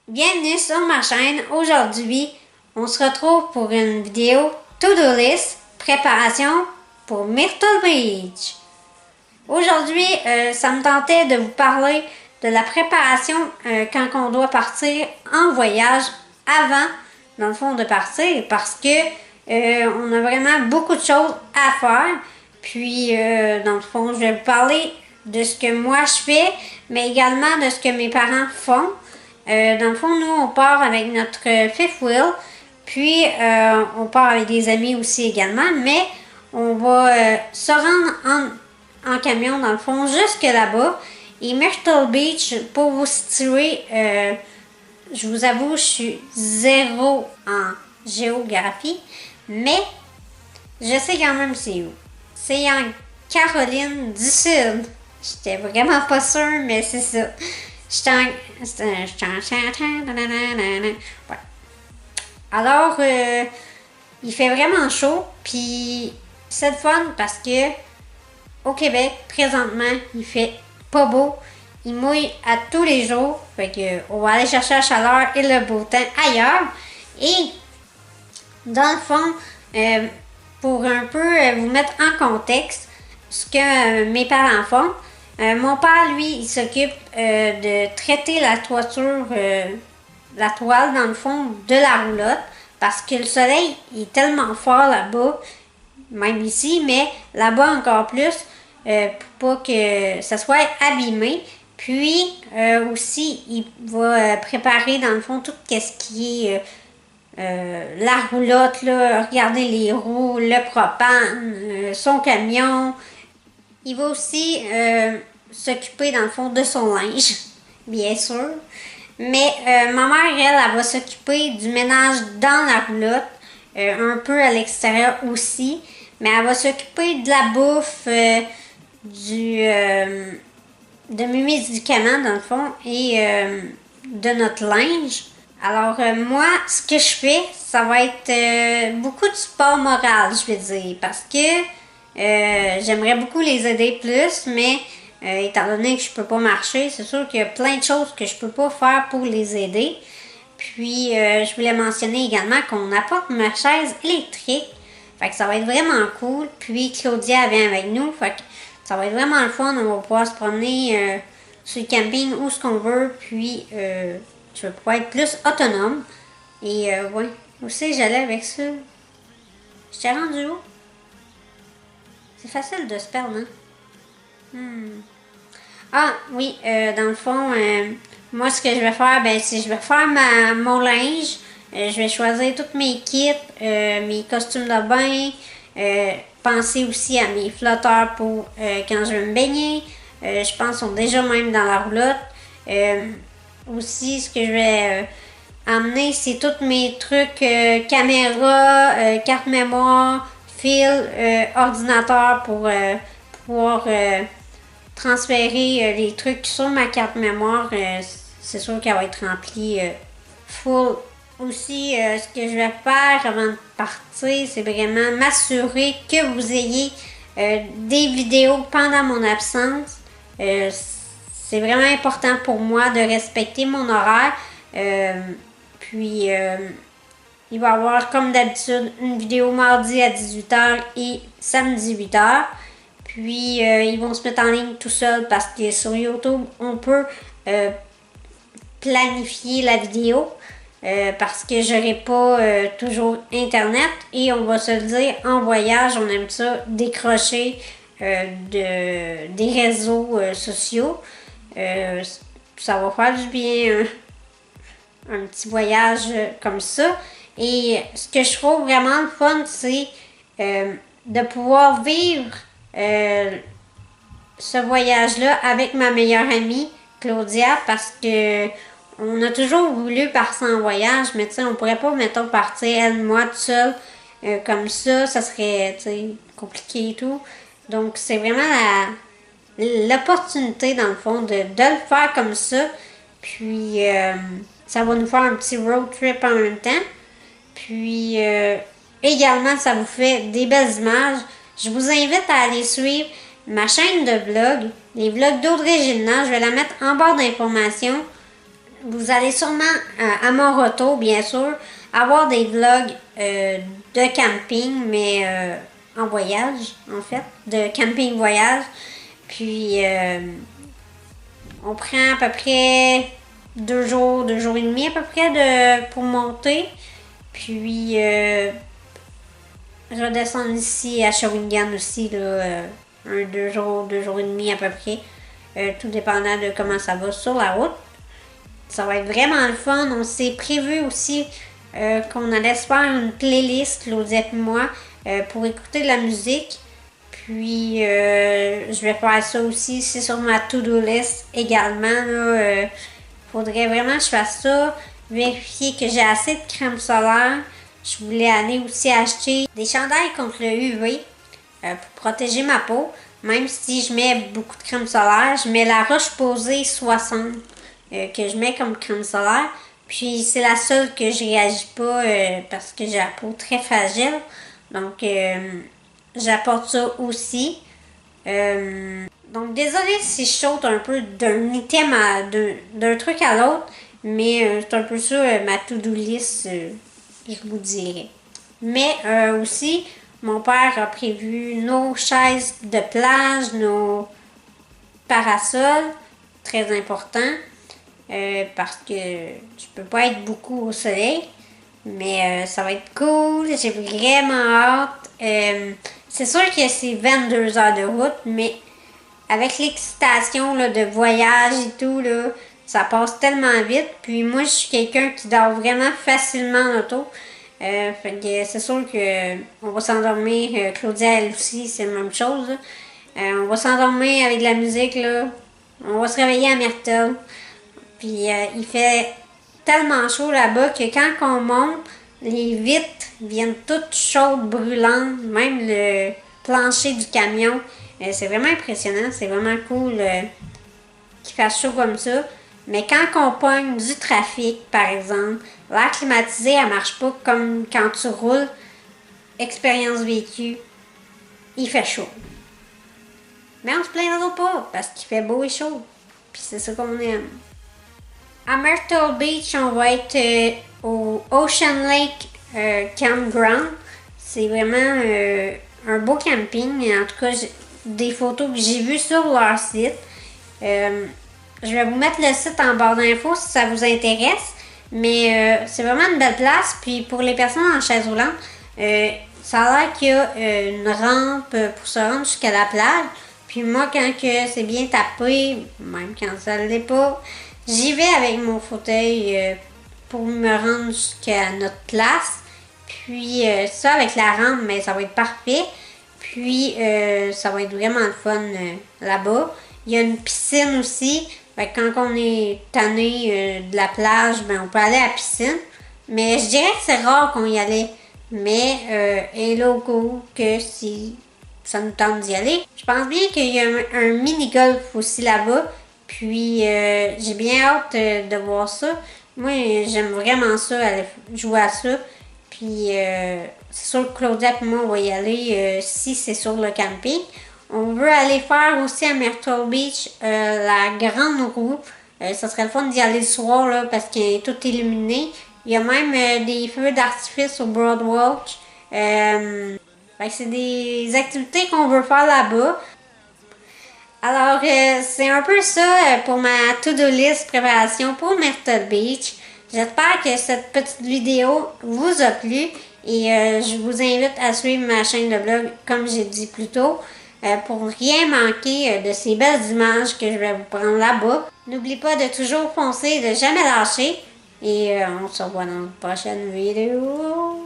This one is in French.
Bienvenue sur ma chaîne. Aujourd'hui, on se retrouve pour une vidéo to-do list préparation pour Myrtle Beach. Aujourd'hui, ça me tentait de vous parler de la préparation quand on doit partir en voyage avant, dans le fond, de partir parce que on a vraiment beaucoup de choses à faire. Puis, dans le fond, je vais vous parler de ce que moi je fais, mais également de ce que mes parents font. Dans le fond, nous, on part avec notre fifth wheel, puis on part avec des amis aussi également, mais on va se rendre en camion, dans le fond, jusque là-bas. Et Myrtle Beach, pour vous situer, je vous avoue, je suis zéro en géographie, mais je sais quand même c'est où. C'est en Caroline du Sud. J'étais vraiment pas sûre, mais c'est ça. Ouais. Alors, il fait vraiment chaud, puis c'est le fun parce que au Québec, présentement, il fait pas beau. Il mouille à tous les jours. Fait que on va aller chercher la chaleur et le beau temps ailleurs. Et dans le fond, pour un peu vous mettre en contexte, ce que mes parents font, mon père, lui, il s'occupe de traiter la toiture, la toile, dans le fond, de la roulotte, parce que le soleil est tellement fort là-bas, même ici, mais là-bas encore plus, pour pas que ça soit abîmé. Puis, aussi, il va préparer, dans le fond, tout ce qui est la roulotte, là, regarder les roues, le propane, son camion. Il va aussi s'occuper, dans le fond, de son linge, bien sûr. Mais ma mère, elle va s'occuper du ménage dans la roulotte, un peu à l'extérieur aussi. Mais elle va s'occuper de la bouffe, de mes médicaments, dans le fond, et de notre linge. Alors, moi, ce que je fais, ça va être beaucoup de sport moral, je vais dire, parce que j'aimerais beaucoup les aider plus, mais étant donné que je peux pas marcher, c'est sûr qu'il y a plein de choses que je peux pas faire pour les aider. Puis, je voulais mentionner également qu'on apporte ma chaise électrique. Fait que ça va être vraiment cool. Puis, Claudia vient avec nous. Fait que ça va être vraiment le fun. On va pouvoir se promener sur le camping où ce qu'on veut. Puis, je vais pouvoir être plus autonome. Et, ouais. Où c'est que j'allais avec ça? J'étais rendu où? C'est facile de se perdre, hein? Ah, oui, dans le fond, moi, ce que je vais faire, ben, c'est je vais faire mon linge. Je vais choisir tous mes kits, mes costumes de bain. Penser aussi à mes flotteurs pour quand je vais me baigner. Je pense qu'ils sont déjà même dans la roulotte. Aussi, ce que je vais emmener, c'est tous mes trucs, caméra, carte mémoire, fil, ordinateur pour pouvoir transférer les trucs sur ma carte mémoire. C'est sûr qu'elle va être remplie full. Aussi, ce que je vais faire avant de partir, c'est vraiment m'assurer que vous ayez des vidéos pendant mon absence. C'est vraiment important pour moi de respecter mon horaire. Puis, il va y avoir, comme d'habitude, une vidéo mardi à 18h et samedi 8h. Puis, ils vont se mettre en ligne tout seul parce que sur YouTube, on peut planifier la vidéo. Parce que j'aurai pas toujours internet et on va se le dire, en voyage, on aime ça décrocher des réseaux sociaux. Ça va faire du bien un petit voyage comme ça. Et ce que je trouve vraiment le fun, c'est de pouvoir vivre ce voyage-là avec ma meilleure amie, Claudia, parce que on a toujours voulu partir en voyage, mais tu sais, on pourrait pas, mettons, partir, elle, moi, toute seule, comme ça serait, tu sais, compliqué et tout. Donc, c'est vraiment l'opportunité, dans le fond, de le faire comme ça. Puis, ça va nous faire un petit road trip en même temps. Puis, également, ça vous fait des belles images. Je vous invite à aller suivre ma chaîne de vlog, les vlogs d'Audrey Gilna. Je vais la mettre en barre d'informations. vous allez sûrement, à mon retour, bien sûr, avoir des vlogs de camping, mais en voyage, en fait, de camping voyage. Puis, on prend à peu près 2 jours et demi à peu près pour monter. Puis, redescendre ici à Shawinigan aussi, là, 2 jours et demi à peu près. Tout dépendant de comment ça va sur la route. Ça va être vraiment le fun. On s'est prévu aussi qu'on allait se faire une playlist, Claudia et moi, pour écouter de la musique. Puis, je vais faire ça aussi. C'est sur ma to-do list également. Faudrait vraiment que je fasse ça. Vérifier que j'ai assez de crème solaire. Je voulais aller aussi acheter des chandails contre le UV pour protéger ma peau. Même si je mets beaucoup de crème solaire, je mets la Roche-Posay 60 que je mets comme crème solaire. Puis c'est la seule que je réagis pas parce que j'ai la peau très fragile. Donc j'apporte ça aussi. Donc désolée si je saute un peu d'un item d'un truc à l'autre. Mais c'est un peu ça ma to-do list, je vous dirais. Mais aussi, mon père a prévu nos chaises de plage, nos parasols, très important, parce que je peux pas être beaucoup au soleil, mais ça va être cool, j'ai vraiment hâte. C'est sûr que c'est 22 heures de route, mais avec l'excitation là, de voyage et tout, là, ça passe tellement vite. Puis moi, je suis quelqu'un qui dort vraiment facilement en auto. Fait que c'est sûr que on va s'endormir. Claudia, elle aussi, c'est la même chose. On va s'endormir avec de la musique, là. On va se réveiller à Myrtle. Puis il fait tellement chaud là-bas que quand on monte, les vitres viennent toutes chaudes, brûlantes. Même le plancher du camion. C'est vraiment impressionnant. C'est vraiment cool qu'il fasse chaud comme ça. Mais quand on pogne du trafic, par exemple, l'air climatisé, elle marche pas comme quand tu roules. Expérience vécue, il fait chaud. Mais on se plaindra pas parce qu'il fait beau et chaud. Puis c'est ça qu'on aime. À Myrtle Beach, on va être au Ocean Lake Campground. C'est vraiment un beau camping. En tout cas, des photos que j'ai vues sur leur site. Je vais vous mettre le site en barre d'infos si ça vous intéresse. Mais c'est vraiment une belle place. Puis pour les personnes en chaise roulante, ça a l'air qu'il y a une rampe pour se rendre jusqu'à la plage. Puis moi, quand que c'est bien tapé, même quand ça ne l'est pas, j'y vais avec mon fauteuil pour me rendre jusqu'à notre place. Puis ça, avec la rampe, mais ça va être parfait. Puis ça va être vraiment le fun là-bas. Il y a une piscine aussi. Fait que quand on est tanné de la plage, ben on peut aller à la piscine. Mais je dirais que c'est rare qu'on y allait. Mais hello go que si ça nous tente d'y aller. Je pense bien qu'il y a un mini-golf aussi là-bas. Puis j'ai bien hâte de voir ça. Moi, j'aime vraiment ça, aller jouer à ça. Puis c'est sûr que Claudia et moi, on va y aller si c'est sur le camping. On veut aller faire aussi à Myrtle Beach la grande roue. Ça serait le fun d'y aller le soir là, parce qu'elle est toute illuminée. Il y a même des feux d'artifice au Broadwalk. C'est des activités qu'on veut faire là-bas. Alors, c'est un peu ça pour ma to-do list préparation pour Myrtle Beach. J'espère que cette petite vidéo vous a plu et je vous invite à suivre ma chaîne de blog comme j'ai dit plus tôt pour rien manquer de ces belles images que je vais vous prendre là-bas. N'oubliez pas de toujours foncer et de jamais lâcher et on se revoit dans une prochaine vidéo.